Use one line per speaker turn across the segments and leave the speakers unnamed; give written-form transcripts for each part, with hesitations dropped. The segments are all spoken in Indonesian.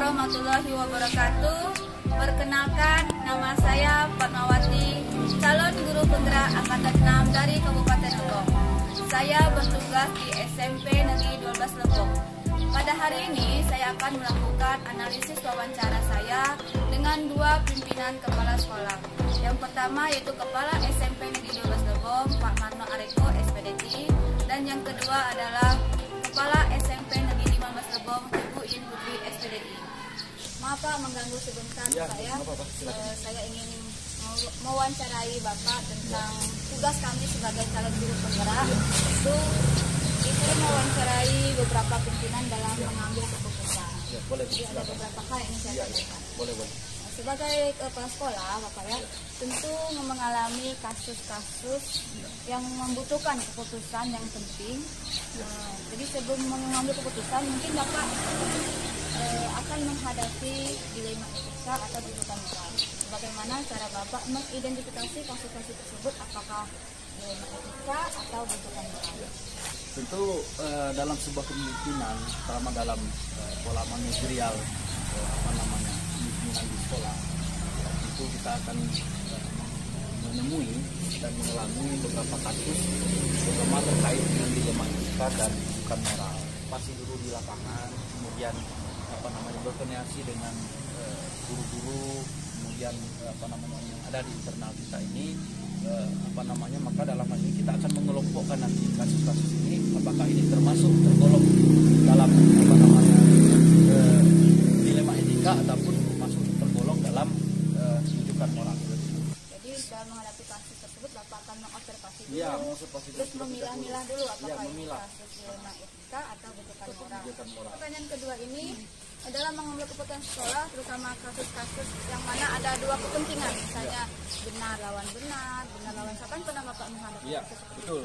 warahmatullahi wabarakatuh. Perkenalkan, nama saya Fatmawati, calon guru penggerak angkatan 6 dari Kabupaten Lebong. Saya bertugas di SMP Negeri 12 Lebong. Pada hari ini saya akan melakukan analisis wawancara saya dengan dua pimpinan kepala sekolah. Yang pertama yaitu Kepala SMP Negeri 12 Lebong, Pak Marno Areko, SPDI, dan yang kedua adalah Kepala SMP Negeri 15 Lebong, Ibu In Putri, SPDI. Maaf Pak, mengganggu sebentar Pak ya. Saya ingin mewawancarai Bapak tentang tugas kami sebagai calon guru penggerak. Itu mewawancarai beberapa pimpinan dalam mengambil keputusan. Jadi ada beberapa hal yang saya tanyakan. Sebagai kepala sekolah, Bapak ya, tentu mengalami kasus-kasus yang membutuhkan keputusan yang penting. Jadi sebelum mengambil keputusan, mungkin Bapak akan menghadapi dilema etika atau rujukan moral. Bagaimana cara Bapak mengidentifikasi kasus-kasus tersebut, apakah dilema etika atau rujukan moral?
Tentu dalam sebuah kepemimpinan, terutama dalam pola manajerial kepemimpinan di sekolah, itu kita akan menemui dan mengalami beberapa kasus, terutama terkait dengan dilema etika dan rujukan moral. Pasti dulu di lapangan, kemudian berkoordinasi dengan guru-guru, kemudian yang ada di internal kita ini, maka dalam hal ini kita akan mengelompokkan nanti kasus-kasus ini, apakah ini tergolong dalam dilema etika ataupun masuk tergolong dalam rujukan moral.
Jadi dalam menghadapi kasus tersebut Bapak akan mengobservasi dulu, terus memilah-milah dulu apakah ini kasus dilema etika atau rujukan moral. Pertanyaan kedua ini adalah mengambil keputusan sekolah, terutama kasus-kasus yang mana ada dua kepentingan, misalnya benar lawan benar, benar lawan siapa, pernah Bapak menghadapi kasus seperti itu?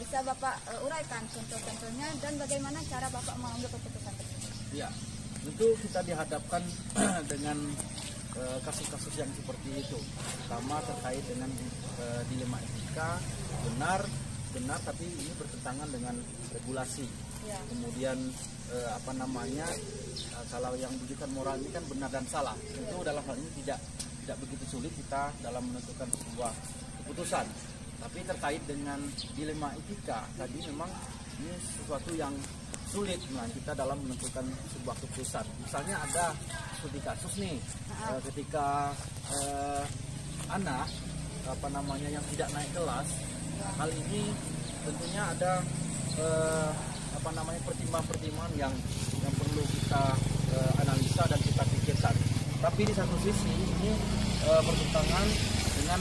Bisa Bapak uraikan contoh-contohnya dan bagaimana cara Bapak mengambil keputusan tersebut?
Ya, tentu kita dihadapkan dengan kasus-kasus yang seperti itu, terutama terkait dengan dilema etika, benar tapi ini bertentangan dengan regulasi. Kemudian kalau yang rujukan moral ini kan benar dan salah. Tentu dalam hal ini tidak begitu sulit kita dalam menentukan sebuah keputusan. Tapi terkait dengan dilema etika tadi memang ini sesuatu yang sulit kita dalam menentukan sebuah keputusan. Misalnya ada studi kasus nih, ketika anak yang tidak naik kelas, hal ini tentunya ada pertimbangan yang perlu kita analisa dan kita pikirkan. Tapi di satu sisi ini bertentangan dengan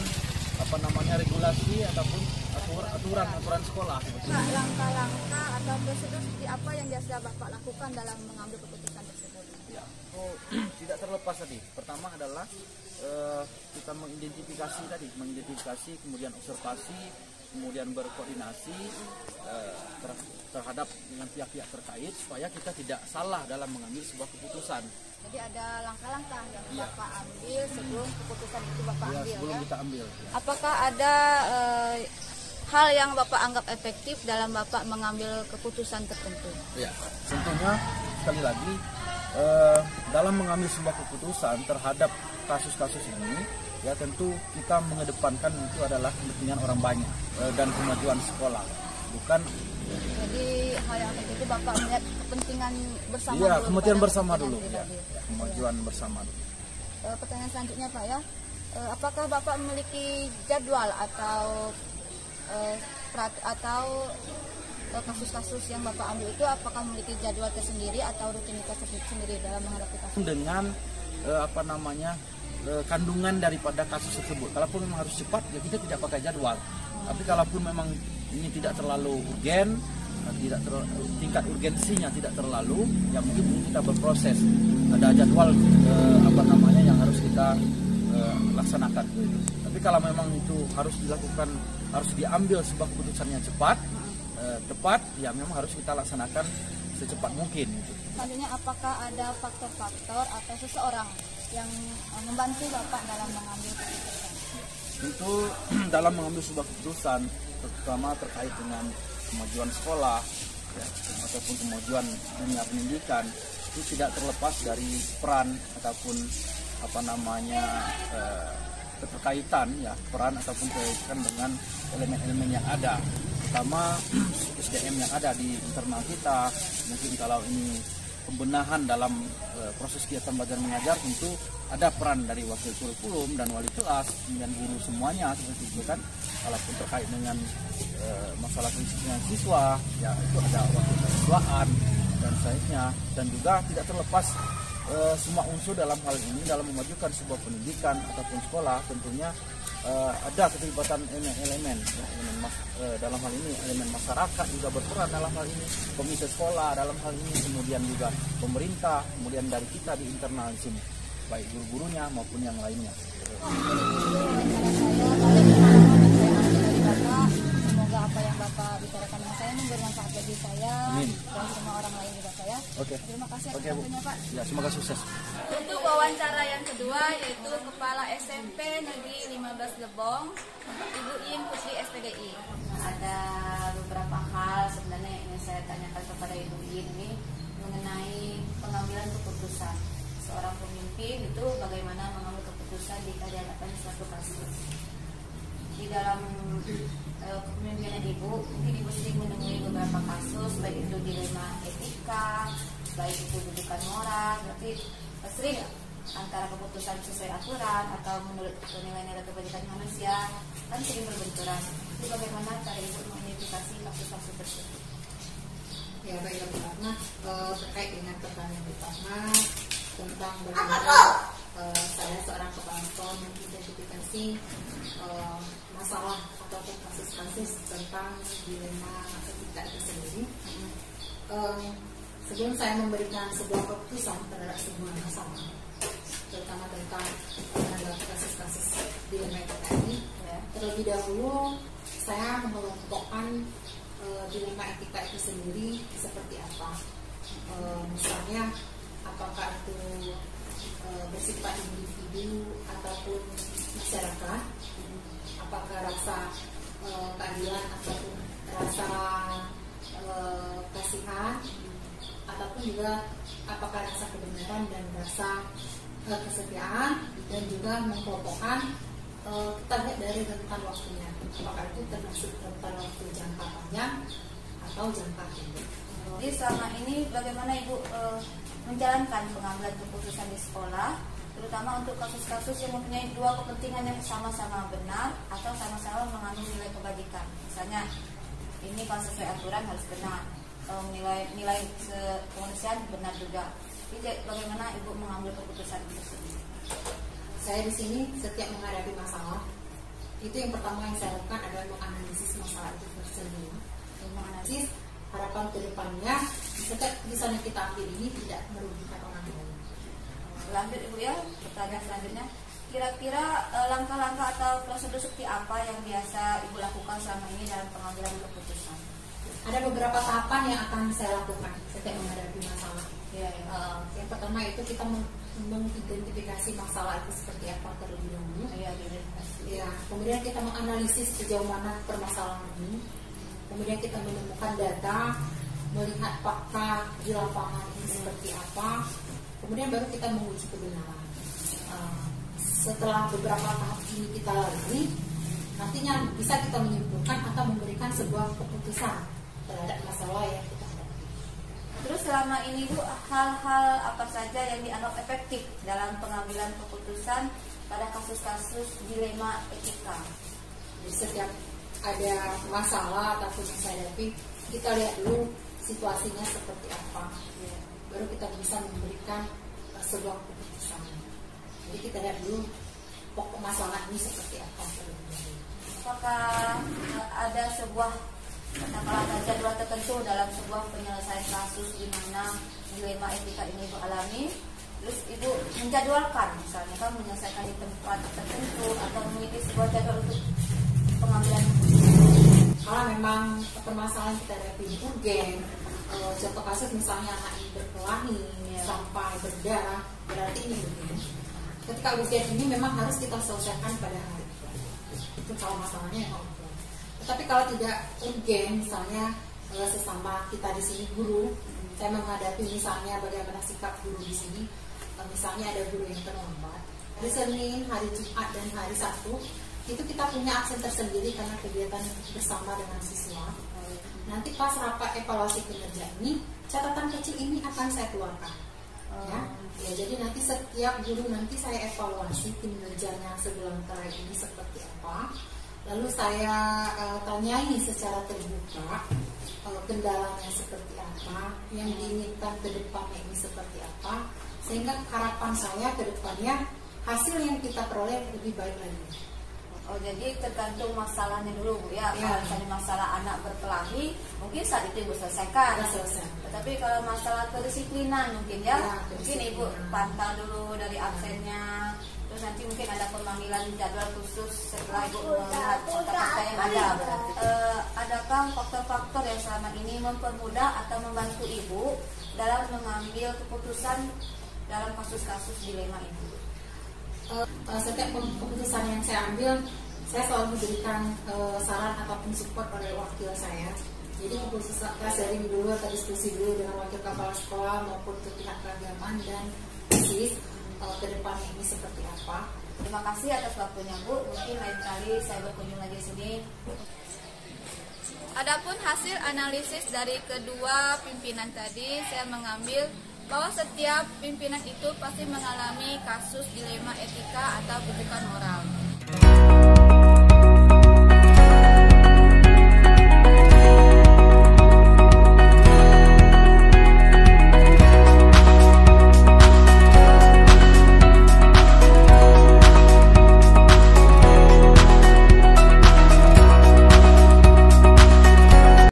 regulasi ataupun aturan sekolah.
Langkah-langkah atau prosedur seperti apa yang biasa Bapak lakukan dalam mengambil keputusan tersebut?
Tidak terlepas tadi. Pertama adalah kita mengidentifikasi, kemudian observasi, kemudian berkoordinasi terhadap dengan pihak-pihak terkait supaya kita tidak salah dalam mengambil sebuah keputusan.
Jadi ada langkah-langkah yang Bapak ambil sebelum keputusan itu Bapak ambil
sebelum kita ambil.
Apakah ada hal yang Bapak anggap efektif dalam Bapak mengambil keputusan tertentu?
Ya, tentunya sekali lagi dalam mengambil sebuah keputusan terhadap kasus-kasus ini, ya tentu kita mengedepankan itu adalah kepentingan orang banyak dan kemajuan sekolah, bukan.
Jadi hal yang efektif itu Bapak melihat kepentingan bersama.
Iya, kemajuan bersama dulu. Kemajuan bersama dulu.
Pertanyaan selanjutnya Pak ya, apakah Bapak memiliki jadwal atau kasus-kasus yang Bapak ambil itu apakah memiliki jadwal tersendiri atau rutinitas tersendiri dalam menghadapi kasus?
Dengan kandungan daripada kasus tersebut. Kalaupun memang harus cepat, ya kita tidak pakai jadwal. Tapi kalaupun memang ini tidak terlalu urgen, tingkat urgensinya tidak terlalu, ya mungkin kita berproses. Ada jadwal yang harus kita laksanakan. Tapi kalau memang itu harus dilakukan, harus diambil sebuah keputusan yang cepat, tepat, ya memang harus kita laksanakan secepat mungkin.
Selanjutnya, apakah ada faktor-faktor atau seseorang yang membantu Bapak dalam mengambil keputusan?
Tentu dalam mengambil sebuah keputusan, terutama terkait dengan kemajuan sekolah, ya, ataupun kemajuan dunia pendidikan, itu tidak terlepas dari peran ataupun keterkaitan ya, peran ataupun kaitan dengan elemen-elemen yang ada, terutama SDM yang ada di internal kita. Mungkin kalau ini pembenahan dalam proses kegiatan belajar mengajar, tentu ada peran dari wakil kurikulum dan wali kelas, kemudian guru semuanya seperti itu kan. Kalaupun terkait dengan masalah kedisiplinan siswa, ya itu ada wakil ketuaan dan lainnya, dan juga tidak terlepas semua unsur dalam hal ini dalam memajukan sebuah pendidikan ataupun sekolah. Tentunya ada keterlibatan elemen dalam hal ini elemen masyarakat juga berperan dalam hal ini, komite sekolah dalam hal ini, kemudian juga pemerintah, kemudian dari kita di internal di sini, baik guru-gurunya maupun yang lainnya.
Semoga apa yang Bapak bicarakan dengan saya ini bermanfaat bagi saya.
Amin.
Dan semua orang lain juga saya.
Oke.
Terima kasih atas
Oke, Bu.
waktunya, Pak.
Ya, semoga sukses.
Untuk wawancara yang kedua yaitu Kepala SMP Negeri 15 Lebong, Ibu Im Putri SPDI.
Ada beberapa hal sebenarnya yang ingin saya tanyakan kepada Ibu Im ini mengenai pengambilan keputusan. Seorang pemimpin itu bagaimana mengambil keputusan jika dihadapkan suatu kasus. Di dalam kepemimpinan Ibu, mungkin Ibu sering menemui beberapa kasus, baik itu dilema etika, baik itu dudukan moral, berarti sering antara keputusan sesuai aturan atau menurut nilai-nilai kebajikan manusia kan sering berbenturan. Itu bagaimana cara Ibu mengidentifikasi kasus-kasus tersebut?
Ya, baik, yang pertama terkait dengan pertanyaan pertama tentang bagaimana saya seorang kepala sekolah mengidentifikasi masalah ataupun kasus-kasus tentang dilema etika itu sendiri. Sebelum saya memberikan sebuah keputusan terhadap sebuah masalah, terutama tentang kasus-kasus dilema etika ini, terlebih dahulu saya mengelompokkan dilema etika itu sendiri seperti apa. Misalnya, apakah itu bersifat individu ataupun masyarakat, apakah rasa keadilan ataupun rasa kasihan, ataupun juga apakah rasa kebenaran dan rasa kesetiaan, dan juga mengelompokkan kita lihat dari rentan waktunya, apakah itu termasuk rentan waktu jangka panjang atau jangka pendek.
Jadi selama ini bagaimana Ibu menjalankan pengambilan keputusan di sekolah, terutama untuk kasus-kasus yang mempunyai dua kepentingan yang sama-sama benar atau sama-sama mengandung nilai kebajikan. Misalnya, ini kalau sesuai aturan harus benar, nilai kemanusiaan benar juga. Jadi bagaimana Ibu mengambil keputusan tersebut?
Saya di sini setiap menghadapi masalah, itu yang pertama yang saya lakukan adalah menganalisis masalah itu tersendiri. Menganalisis harapan ke depannya, setiap keputusan yang kita ambil ini tidak merugikan orang lain.
Lanjut Ibu ya, pertanyaan selanjutnya. Kira-kira langkah-langkah atau prosedur seperti apa yang biasa Ibu lakukan selama ini dalam pengambilan keputusan?
Ada beberapa tahapan yang akan saya lakukan setiap menghadapi masalah.
Ya.
Yang pertama itu kita mengidentifikasi masalah itu seperti apa terlebih dahulu. Ya, kemudian kita menganalisis sejauh mana permasalahan ini. Kemudian kita menemukan data, melihat fakta di lapangan ini seperti apa. Kemudian baru kita menguji kebenaran. Setelah beberapa tahap ini kita lalui, nantinya bisa kita menyimpulkan atau memberikan sebuah keputusan terhadap masalah yang kita hadapi.
Terus selama ini Bu, hal-hal apa saja yang dianggap efektif dalam pengambilan keputusan pada kasus-kasus dilema etika?
Jadi setiap ada masalah ataupun yang saya hadapi, kita lihat dulu situasinya seperti apa, baru kita bisa memberikan sebuah keputusan. Jadi kita lihat dulu pokok masalah ini seperti apa.
Apakah ada sebuah katakanlah jadwal tertentu dalam sebuah penyelesaian kasus di mana dilema etika ini Ibu alami, terus Ibu menjadwalkan misalnya kan menyelesaikan di tempat tertentu atau memiliki sebuah jadwal untuk pengambilan keputusan?
Kalau memang permasalahan kita hadapi urgen, contoh kasus misalnya anak ini berkelahi sampai berdarah, berarti ini urgen. Ketika urgen ini memang harus kita selesaikan pada hari itu kalau masalahnya yang urgen. Tapi kalau tidak urgen, misalnya sesama kita di sini guru. Saya menghadapi misalnya bagaimana sikap guru di sini. Misalnya ada guru yang terlambat. Hari Senin, hari Jumat, dan hari Sabtu itu kita punya absen tersendiri karena kegiatan bersama dengan siswa. Nanti pas rapat evaluasi kinerja ini, catatan kecil ini akan saya keluarkan. Ya, jadi nanti setiap guru nanti saya evaluasi kinerjanya sebulan terakhir ini seperti apa. Lalu saya tanyai secara terbuka kendalanya seperti apa, yang diinginkan ke depannya ini seperti apa, sehingga harapan saya ke depannya hasil yang kita peroleh lebih baik lagi.
Oh, jadi tergantung masalahnya dulu Bu ya. Kalau misalnya masalah anak berkelahi, mungkin saat itu Ibu selesaikan. Tetapi kalau masalah kedisiplinan mungkin mungkin Ibu pantau dulu dari absennya. Terus nanti mungkin ada pemanggilan jadwal khusus setelah Ibu melihat fakta-fakta yang ada. Adakah faktor-faktor yang selama ini mempermudah atau membantu Ibu dalam mengambil keputusan dalam kasus-kasus dilema itu?
Setiap keputusan yang saya ambil, saya selalu diberikan saran ataupun support oleh wakil saya. Jadi keputusan saya sharing dulu atau diskusi dulu dengan wakil kepala sekolah maupun ke pihak keagamaan dan OSIS ke depannya ini seperti apa.
Terima kasih atas waktunya Bu. Mungkin lain kali saya berkunjung lagi sini.
Adapun hasil analisis dari kedua pimpinan tadi, saya mengambil bahwa setiap pimpinan itu pasti mengalami kasus dilema etika atau kebutuhan moral.